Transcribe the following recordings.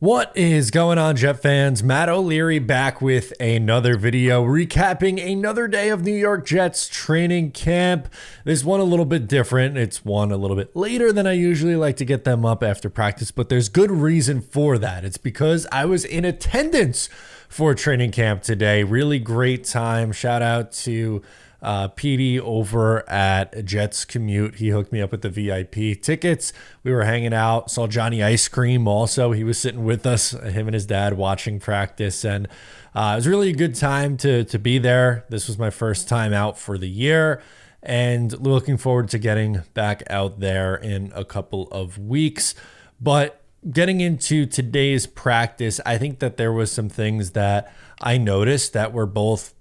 What is going on, Jet fans? Matt O'Leary back with another video recapping another day of New York Jets training camp. This one a little bit different. It's one a little bit later than I usually like to get them up after practice, but there's good reason for that. It's because I was in attendance for training camp today. Really great time. Shout out to PD over at Jets Commute. He hooked me up with the VIP tickets. We were hanging out, saw Johnny Ice Cream also. He was sitting with us, him and his dad watching practice. And it was really a good time to be there. This was my first time out for the year and looking forward to getting back out there in a couple of weeks. But getting into today's practice, I think that there was some things that I noticed that were both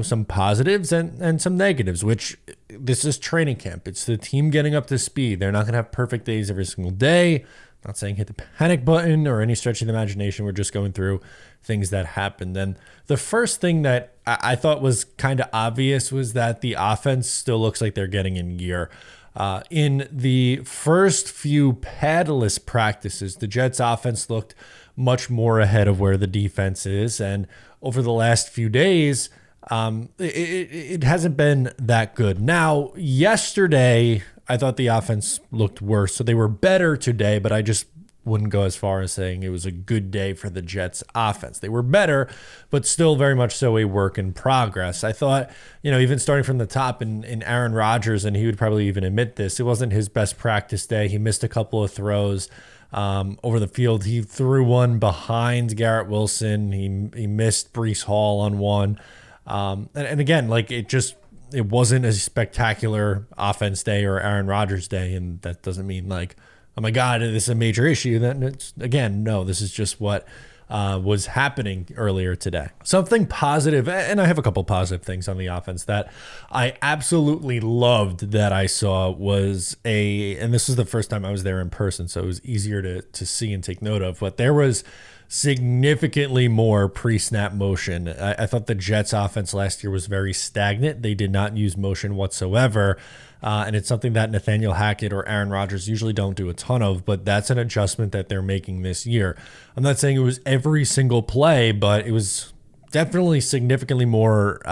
some positives and some negatives, which this is training camp. It's the team getting up to speed. They're not going to have perfect days every single day. I'm not saying hit the panic button or any stretch of the imagination. We're just going through things that happened. And the first thing that I thought was kind of obvious was that the offense still looks like they're getting in gear. In the first few padless practices, the Jets offense looked much more ahead of where the defense is. And over the last few days, it hasn't been that good. Now, yesterday, I thought the offense looked worse. So they were better today, but I just wouldn't go as far as saying it was a good day for the Jets offense. They were better, but still very much so a work in progress. I thought, even starting from the top in Aaron Rodgers, and he would probably even admit this, it wasn't his best practice day. He missed a couple of throws over the field. He threw one behind Garrett Wilson. He missed Breece Hall on one. And again, it wasn't a spectacular offense day or Aaron Rodgers day. And that doesn't mean oh my God, this is a major issue. Then no, this is just what was happening earlier today. Something positive, and I have a couple positive things on the offense that I absolutely loved that I saw and this was the first time I was there in person, so it was easier to see and take note of, but there was significantly more pre-snap motion. I thought the Jets offense last year was very stagnant. They did not use motion whatsoever. And it's something that Nathaniel Hackett or Aaron Rodgers usually don't do a ton of, but that's an adjustment that they're making this year. I'm not saying it was every single play, but it was definitely significantly more,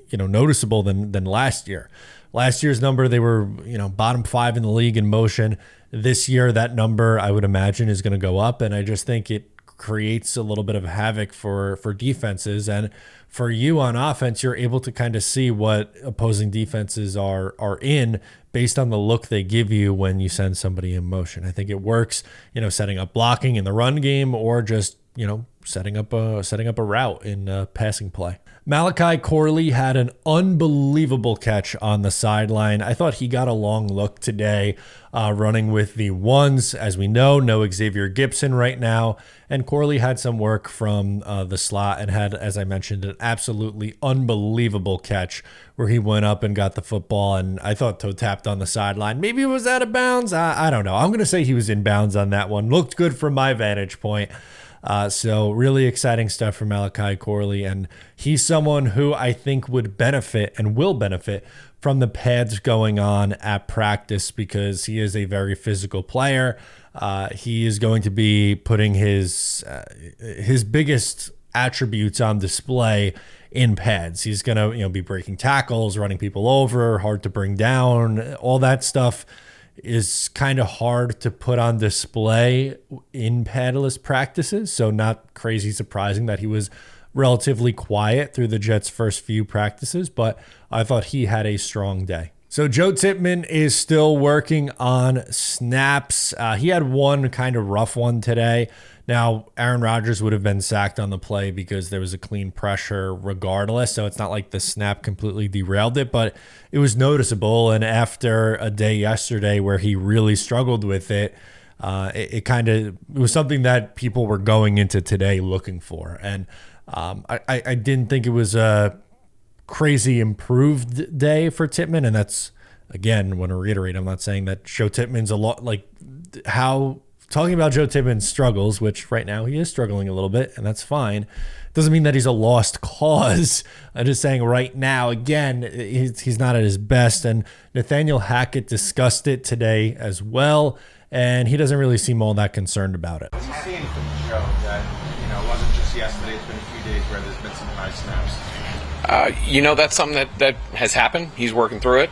noticeable than last year. Last year's number, they were, bottom 5 in the league in motion. This year, that number, I would imagine, is going to go up. And I just think it creates a little bit of havoc for defenses. And for you on offense, you're able to kind of see what opposing defenses are in based on the look they give you when you send somebody in motion. I think it works, setting up blocking in the run game or just, setting up a route in passing play. Malachi Corley had an unbelievable catch on the sideline. I thought he got a long look today running with the ones. As we know, no Xavier Gibson right now. And Corley had some work from the slot and had, as I mentioned, an absolutely unbelievable catch where he went up and got the football. And I thought toe tapped on the sideline. Maybe it was out of bounds. I don't know. I'm going to say he was in bounds on that one. Looked good from my vantage point. So really exciting stuff for Malachi Corley, and he's someone who I think would benefit and will benefit from the pads going on at practice because he is a very physical player. He is going to be putting his biggest attributes on display in pads. He's going to be breaking tackles, running people over, hard to bring down, all that stuff is kind of hard to put on display in padless practices. So not crazy surprising that he was relatively quiet through the Jets' first few practices, but I thought he had a strong day. So Joe Tippmann is still working on snaps. He had one kind of rough one today. Now, Aaron Rodgers would have been sacked on the play because there was a clean pressure regardless. So it's not like the snap completely derailed it, but it was noticeable. And after a day yesterday where he really struggled with it, it was something that people were going into today looking for. And I didn't think it was a crazy improved day for Tippmann. And that's, again, I want to reiterate, I'm not saying that Joe Tippmann's a lot like how talking about Joe Tippmann's struggles, which right now he is struggling a little bit, and that's fine, doesn't mean that he's a lost cause. I'm just saying right now, again, he's not at his best. And Nathaniel Hackett discussed it today as well. and he doesn't really seem all that concerned about it. He's seeing from the show that, it wasn't just yesterday, it's been a few days where there's been some high snaps. That's something that has happened. He's working through it.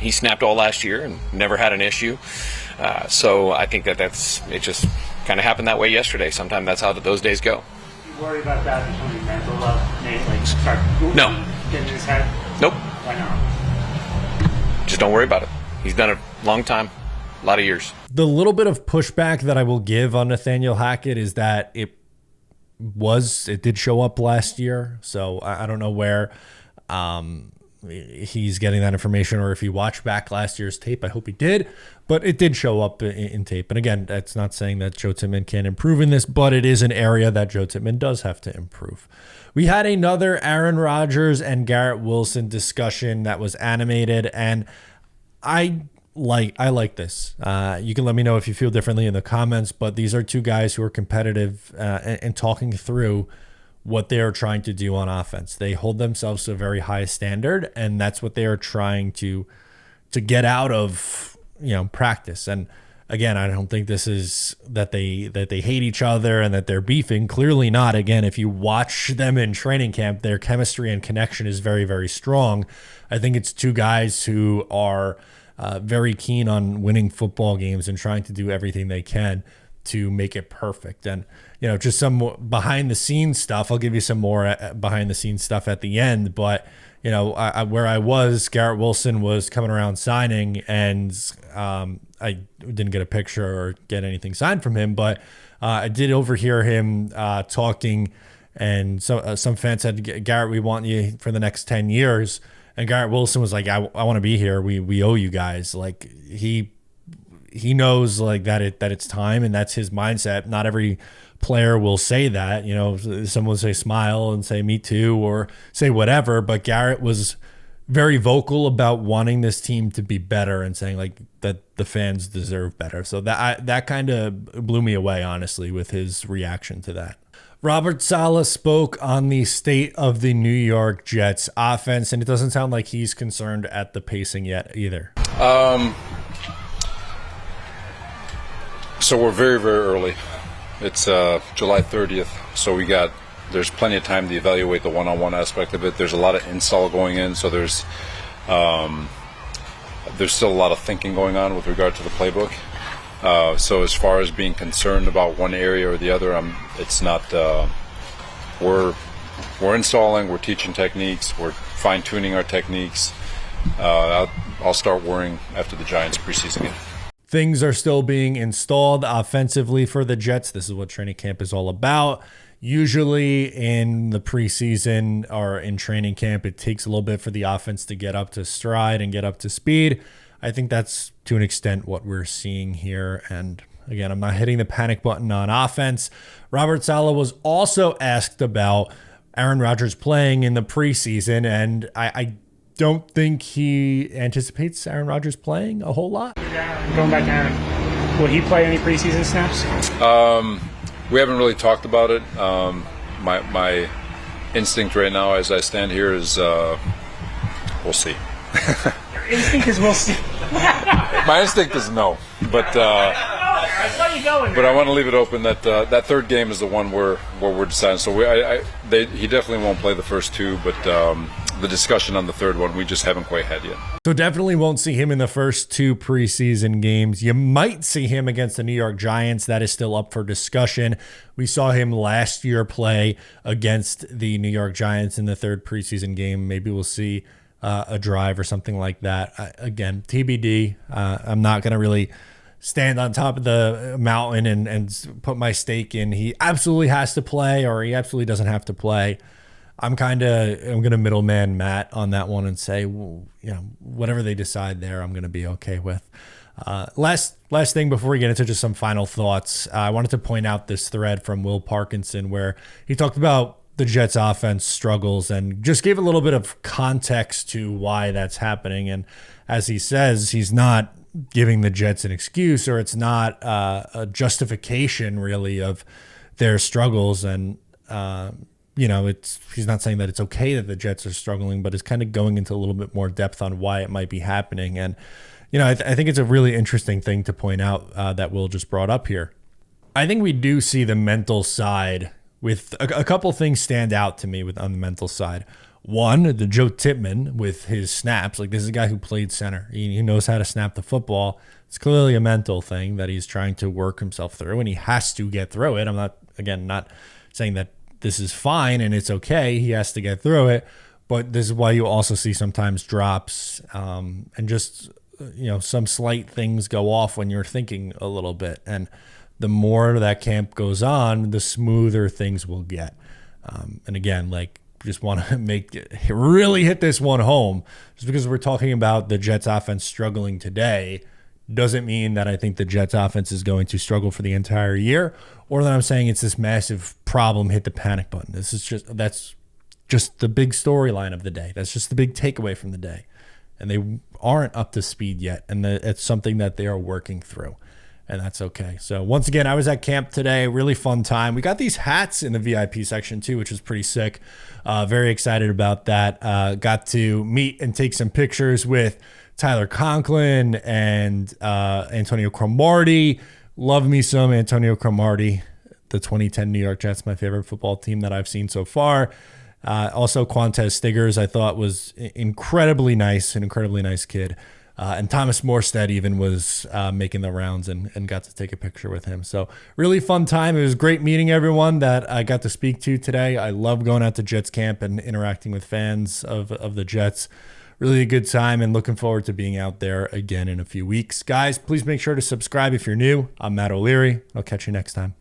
He snapped all last year and never had an issue. So I think it just kind of happened that way yesterday. Sometimes that's how those days go. You worry about that in terms of mental health, Nate? Like start getting in his head? Nope. Why not? Just don't worry about it. He's done it a long time, a lot of years. The little bit of pushback that I will give on Nathaniel Hackett is that it did show up last year. So I don't know where he's getting that information, or if he watched back last year's tape. I hope he did, but it did show up in tape. And again, that's not saying that Joe Tippmann can't improve in this, but it is an area that Joe Tippmann does have to improve. We had another Aaron Rodgers and Garrett Wilson discussion that was animated, and I like this. You can let me know if you feel differently in the comments, but these are two guys who are competitive and talking through what they are trying to do on offense. They hold themselves to a very high standard, and that's what they are trying to get out of practice. And again, I don't think this is that they hate each other and that they're beefing. Clearly not. Again, if you watch them in training camp, their chemistry and connection is very, very strong. I think it's two guys who are very keen on winning football games and trying to do everything they can to make it perfect. And, just some more behind the scenes stuff. I'll give you some more behind the scenes stuff at the end. But, where I was, Garrett Wilson was coming around signing, and I didn't get a picture or get anything signed from him, but I did overhear him talking. And so some fans said, Garrett, we want you for the next 10 years. And Garrett Wilson was like, I want to be here. We owe you guys. Like he knows like that it's time, and that's his mindset. Not every player will say that. Someone will say smile and say me too, or say whatever. But Garrett was very vocal about wanting this team to be better and saying like that the fans deserve better. So that kind of blew me away, honestly, with his reaction to that. Robert Saleh spoke on the state of the New York Jets offense, and it doesn't sound like he's concerned at the pacing yet either. So we're very, very early. It's July 30th, so there's plenty of time to evaluate the one-on-one aspect of it. There's a lot of install going in, so there's still a lot of thinking going on with regard to the playbook. So as far as being concerned about one area or the other, it's not. We're installing, we're teaching techniques, we're fine-tuning our techniques. I'll start worrying after the Giants preseason game. Things are still being installed offensively for the Jets. This is what training camp is all about. Usually in the preseason or in training camp, it takes a little bit for the offense to get up to stride and get up to speed. I think that's to an extent what we're seeing here. And again, I'm not hitting the panic button on offense. Robert Saleh was also asked about Aaron Rodgers playing in the preseason, and I don't think he anticipates Aaron Rodgers playing a whole lot. Going back to Aaron, will he play any preseason snaps? We haven't really talked about it. My instinct right now as I stand here is we'll see. Your instinct is we'll see. My instinct is no, but I saw you going. But I want to leave it open that that third game is the one where we're deciding. So he definitely won't play the first two, but the discussion on the third one we just haven't quite had yet. So definitely won't see him in the first two preseason games. You might see him against the New York Giants. That is still up for discussion. We saw him last year play against the New York Giants in the third preseason game. Maybe we'll see a drive or something like that. Again, TBD. I'm not going to really stand on top of the mountain and put my stake in he absolutely has to play or he absolutely doesn't have to play. I'm going to middleman Matt on that one and say, well, whatever they decide there, I'm going to be okay with. Last thing before we get into just some final thoughts, I wanted to point out this thread from Will Parkinson where he talked about the Jets offense struggles and just gave a little bit of context to why that's happening. And as he says, he's not giving the Jets an excuse, or it's not a justification really of their struggles. And, he's not saying that it's okay that the Jets are struggling, but it's kind of going into a little bit more depth on why it might be happening. And, I think it's a really interesting thing to point out that Will just brought up here. I think we do see the mental side with a couple things stand out to me on the mental side. One, the Joe Tippmann with his snaps. Like, this is a guy who played center. He knows how to snap the football. It's clearly a mental thing that he's trying to work himself through, and he has to get through it. I'm not saying that this is fine and it's okay. He has to get through it. But this is why you also see sometimes drops and just, some slight things go off when you're thinking a little bit. And the more that camp goes on, the smoother things will get. And again, just want to really hit this one home. Just because we're talking about the Jets offense struggling today doesn't mean that I think the Jets offense is going to struggle for the entire year, or that I'm saying it's this massive problem, hit the panic button. That's just the big storyline of the day. That's just the big takeaway from the day. And they aren't up to speed yet. And it's something that they are working through. And that's okay. So once again, I was at camp today. Really fun time. We got these hats in the VIP section too, which was pretty sick. Very excited about that. Got to meet and take some pictures with Tyler Conklin and Antonio Cromartie. Love me some Antonio Cromartie. The 2010 New York Jets, my favorite football team that I've seen so far. Also, Quantez Stiggers, I thought was incredibly nice, an incredibly nice kid. And Thomas Morstead even was making the rounds and got to take a picture with him. So really fun time. It was great meeting everyone that I got to speak to today. I love going out to Jets camp and interacting with fans of the Jets. Really a good time, and looking forward to being out there again in a few weeks. Guys, please make sure to subscribe if you're new. I'm Matt O'Leary. I'll catch you next time.